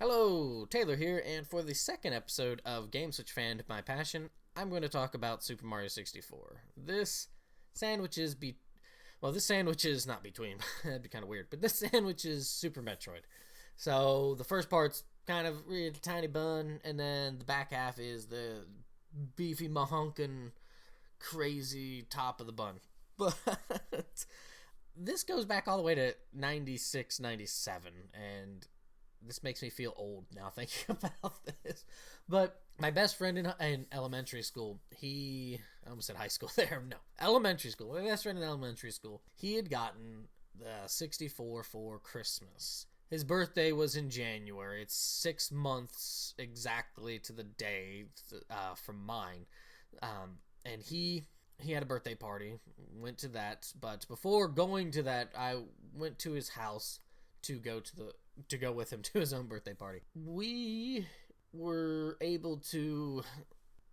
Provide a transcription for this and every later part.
Hello, Taylor here, and for the second episode of Games Which Fanned My Passion, I'm going to talk about Super Mario 64. This sandwich is not between, that'd be kind of weird, but this sandwich is Super Metroid. So the first part's kind of really tiny bun, and then the back half is the beefy mahunkin crazy top of the bun. But this goes back all the way to 96, 97, and this makes me feel old now thinking about this. But my best friend in elementary school, I almost said high school there. No, elementary school. My best friend in elementary school, he had gotten the 64 for Christmas. His birthday was in January. It's 6 months exactly to the day from mine. And he had a birthday party, went to that. But before going to that, I went to his house to go with him to his own birthday party. We were able to,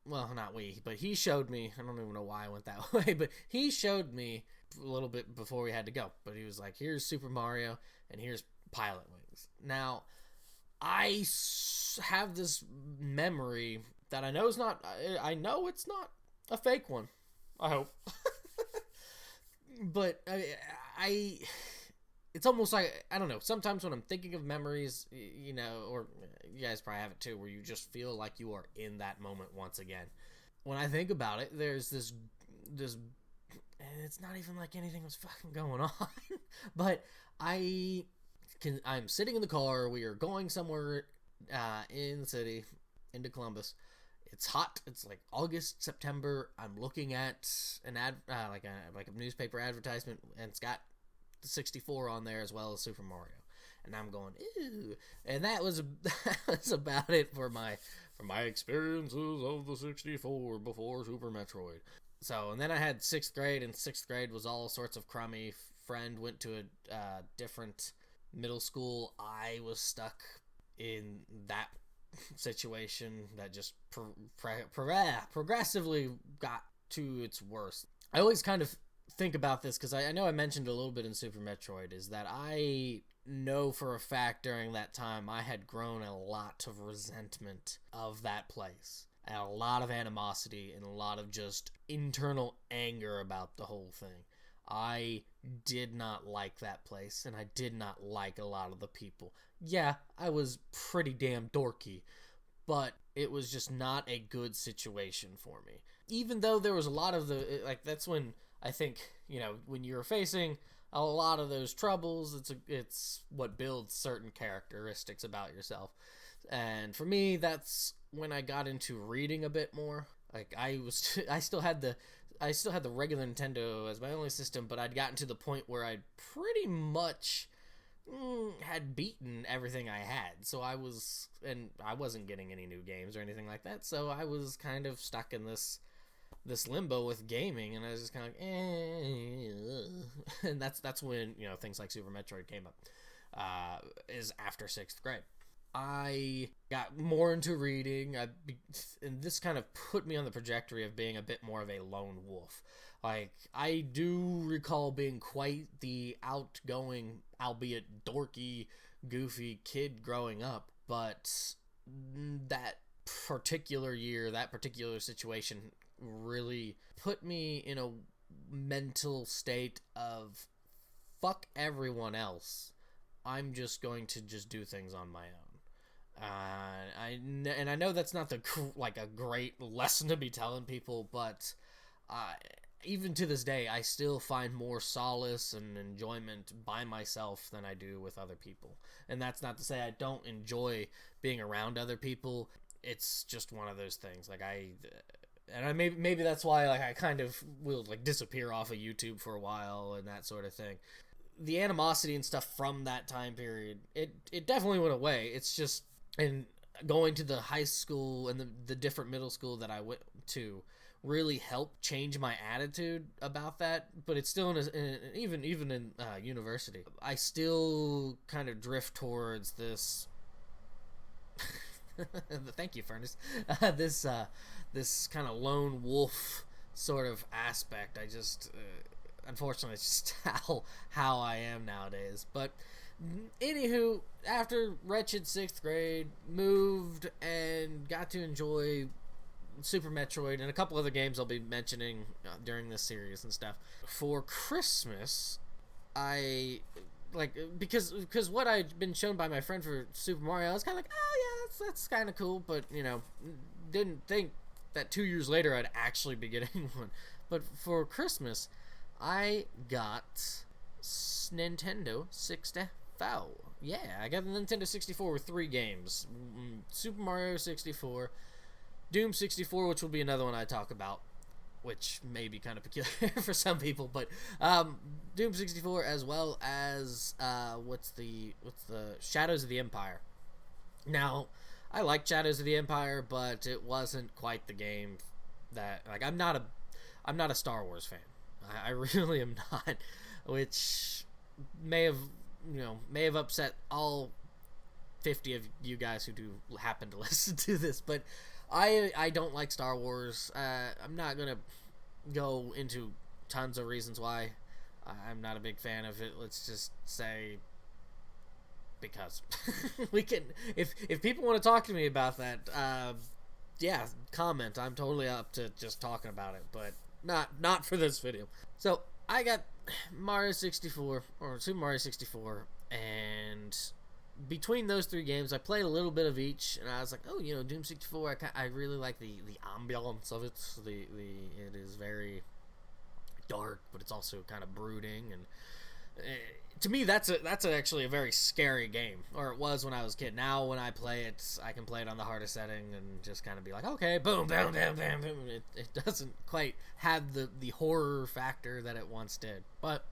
well, not we, but he showed me, I don't even know why I went that way, but he showed me a little bit before we had to go. But he was like, here's Super Mario, and here's Pilot Wings. Now, I have this memory that I know it's not a fake one. I hope. But it's almost like, I don't know, sometimes when I'm thinking of memories, or you guys probably have it too, where you just feel like you are in that moment once again. When I think about it, there's this, and it's not even like anything was fucking going on, but I'm sitting in the car, we are going somewhere in the city, into Columbus. It's hot. It's like August, September. I'm looking at an like a newspaper advertisement, and it's got the 64 on there as well as Super Mario, and I'm going ew, and that was about it for my experiences of the 64 before Super Metroid. So, and then I had 6th grade, and 6th grade was all sorts of crummy. Friend went to a different middle school. I was stuck in that situation that just progressively got to its worst. I always kind of think about this because I know I mentioned a little bit in Super Metroid, is that I know for a fact during that time I had grown a lot of resentment of that place, and a lot of animosity, and a lot of just internal anger about the whole thing. I did not like that place, and I did not like a lot of the people. Yeah, I was pretty damn dorky, but it was just not a good situation for me. Even though there was a lot of that's when I think, when you're facing a lot of those troubles, it's what builds certain characteristics about yourself. And for me, that's when I got into reading a bit more. Like I still had the regular Nintendo as my only system, but I'd gotten to the point where I'd pretty much had beaten everything I had. So I wasn't getting any new games or anything like that. So I was kind of stuck in this limbo with gaming, and I was just kind of like, and that's when things like Super Metroid came up. Is after 6th grade. I got more into reading, and this kind of put me on the trajectory of being a bit more of a lone wolf. Like, I do recall being quite the outgoing, albeit dorky, goofy kid growing up, but that particular year, that particular situation really put me in a mental state of fuck everyone else. I'm just going to just do things on my own. I know that's not a great lesson to be telling people, but even to this day, I still find more solace and enjoyment by myself than I do with other people. And that's not to say I don't enjoy being around other people. It's just one of those things. Maybe that's why I kind of will disappear off of YouTube for a while and that sort of thing. The animosity and stuff from that time period, it definitely went away. It's just, and going to the high school and the different middle school that I went to really helped change my attitude about that. But it's still even in university, I still kind of drift towards this. Thank you, Furnace. This kind of lone wolf sort of aspect. I just unfortunately, it's just how I am nowadays. But Anywho, after wretched 6th grade, moved and got to enjoy Super Metroid and a couple other games I'll be mentioning during this series and stuff. For Christmas, I because what I'd been shown by my friend for Super Mario, I was kind of like, oh yeah, that's kind of cool, but didn't think that 2 years later I'd actually be getting one. But for Christmas, I got Nintendo 64. Yeah, I got the Nintendo 64 with 3 games: Super Mario 64, Doom 64, which will be another one I talk about, which may be kind of peculiar for some people, but Doom 64, as well as what's the Shadows of the Empire. Now, I like Shadows of the Empire, but it wasn't quite the game that, like, I'm not a Star Wars fan. I really am not, which may have upset all 50 of you guys who do happen to listen to this, but I don't like Star Wars. I'm not gonna go into tons of reasons why I'm not a big fan of it. Let's just say because we can. If people want to talk to me about that, yeah, comment. I'm totally up to just talking about it, but not for this video. So I got Mario 64 or Super Mario 64, and between those 3 games, I played a little bit of each, and I was like, oh, Doom 64. I really like the ambiance of it. It is very dark, but it's also kind of brooding, and to me, that's actually a very scary game, or it was when I was a kid. Now, when I play it, I can play it on the hardest setting and just kind of be like, okay, boom, boom, boom, boom, boom. It doesn't quite have the horror factor that it once did, but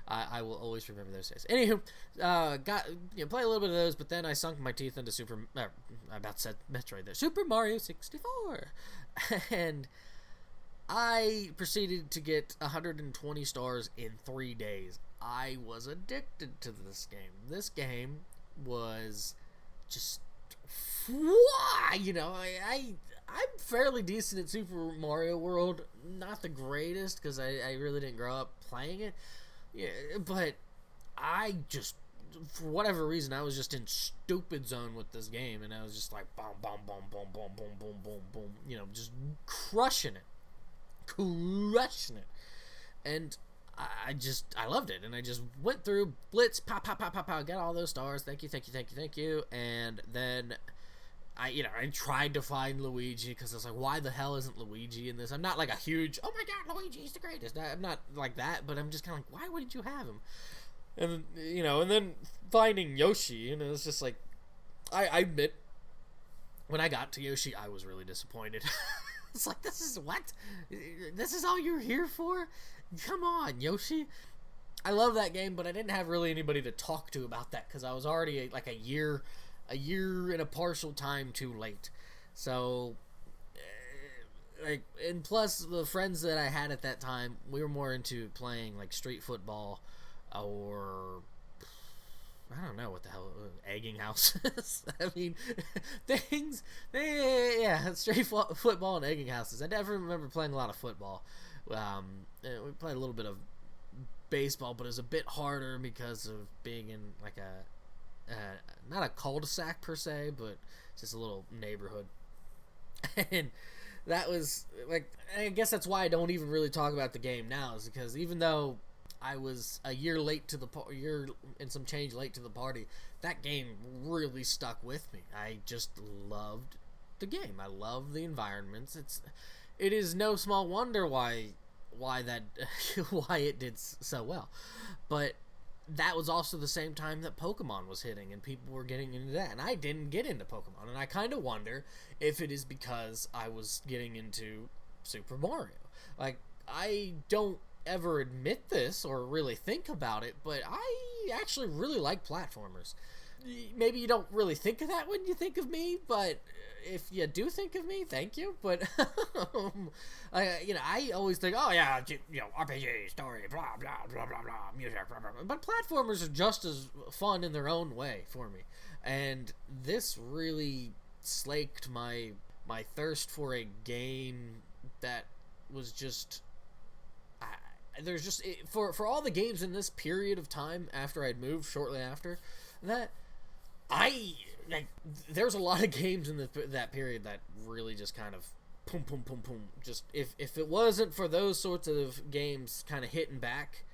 I will always remember those days. Anywho, play a little bit of those, but then I sunk my teeth into I about said Metroid there, Super Mario 64, and I proceeded to get 120 stars in 3 days. I was addicted to this game. This game was just, I'm fairly decent at Super Mario World. Not the greatest, because I really didn't grow up playing it. Yeah, but I just, for whatever reason, I was just in stupid zone with this game, and I was just like, boom, boom, boom, boom, boom, boom, boom, boom, boom, just crushing it. And I loved it, and I just went through blitz, pow, pow, pow, pow, pow, got all those stars, thank you, and then I tried to find Luigi, because I was like, why the hell isn't Luigi in this? I'm not like a huge, oh my god, Luigi's the greatest. I'm not like that, but I'm just kind of like, why wouldn't you have him? And and then finding Yoshi, it's just like, I admit, when I got to Yoshi, I was really disappointed. It's like, this is all you're here for? Come on, Yoshi. I love that game, but I didn't have really anybody to talk to about that, because I was already like a year and a partial time too late. So, and plus the friends that I had at that time, we were more into playing like street football, or I don't know what the hell egging houses. I mean, street football and egging houses. I never remember playing a lot of football. We played a little bit of baseball, but it was a bit harder because of being in like not a cul-de-sac per se, but just a little neighborhood. And that was like, I guess that's why I don't even really talk about the game now, is because even though I was a year and some change late to the party, that game really stuck with me. I just loved the game. I love the environments. It is no small wonder why it did so well. But that was also the same time that Pokemon was hitting, and people were getting into that, and I didn't get into Pokemon, and I kind of wonder if it is because I was getting into Super Mario. Like, I don't ever admit this or really think about it, but I actually really like platformers. Maybe you don't really think of that when you think of me, but if you do think of me, thank you. But I always think, oh yeah, RPG, story, blah blah blah blah blah, music, blah blah blah. But platformers are just as fun in their own way for me, and this really slaked my thirst for a game that was just there's just for all the games in this period of time after I'd moved shortly after that, I like there's a lot of games in that period that really just kind of boom boom boom boom. Just if it wasn't for those sorts of games kind of hitting back,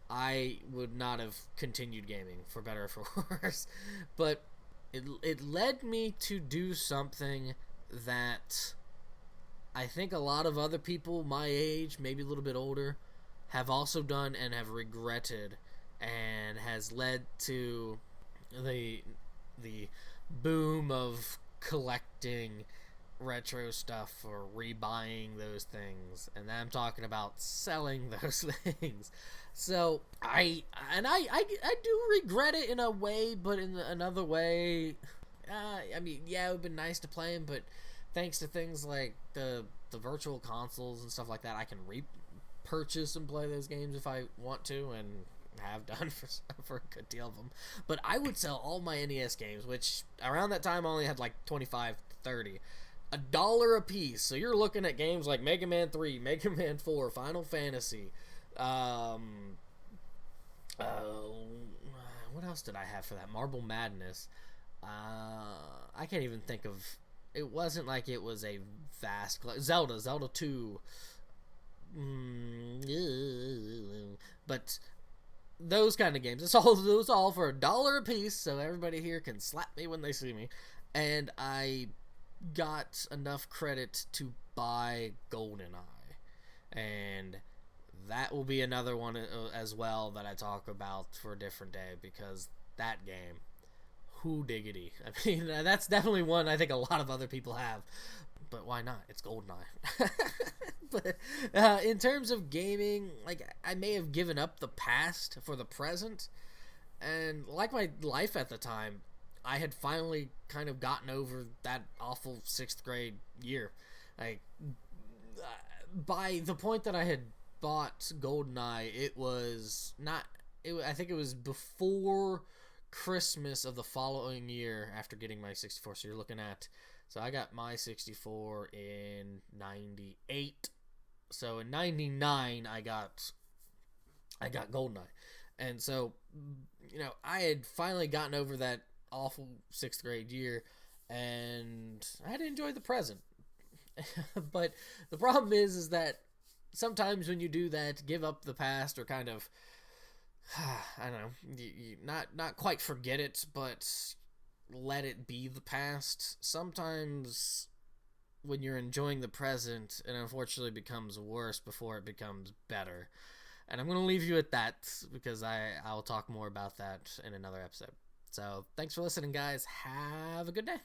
I would not have continued gaming, for better or for worse. But it led me to do something that I think a lot of other people my age, maybe a little bit older, have also done and have regretted, and has led to the the boom of collecting retro stuff or rebuying those things, and I'm talking about selling those things. So I do regret it in a way, but in another way, I mean, yeah, it would have been nice to play them, but thanks to things like the virtual consoles and stuff like that, I can repurchase and play those games if I want to, and have done for a good deal of them. But I would sell all my NES games, which around that time I only had like 25 30, $1 a piece. So you're looking at games like Mega Man 3, Mega Man 4, Final Fantasy. What else did I have for that? Marble Madness. I can't even think of. It wasn't like it was a vast Zelda 2. But those kind of games. It's all for $1 a piece, so everybody here can slap me when they see me. And I got enough credit to buy GoldenEye, and that will be another one as well that I talk about for a different day, because that game, who diggity. I mean, that's definitely one I think a lot of other people have, but why not? It's GoldenEye. But in terms of gaming, like, I may have given up the past for the present, and like my life at the time, I had finally kind of gotten over that awful 6th grade year. Like, by the point that I had bought GoldenEye, it was not. I think it was before Christmas of the following year after getting my 64. So you're looking at. So I got my 64 in 98. So in 99, I got GoldenEye, and so I had finally gotten over that awful 6th grade year, and I had to enjoy the present. But the problem is that sometimes when you do that, give up the past, or kind of, I don't know, you not quite forget it, but let it be the past. Sometimes when you're enjoying the present, it unfortunately becomes worse before it becomes better. And I'm going to leave you at that, because I'll talk more about that in another episode. So thanks for listening, guys. Have a good day.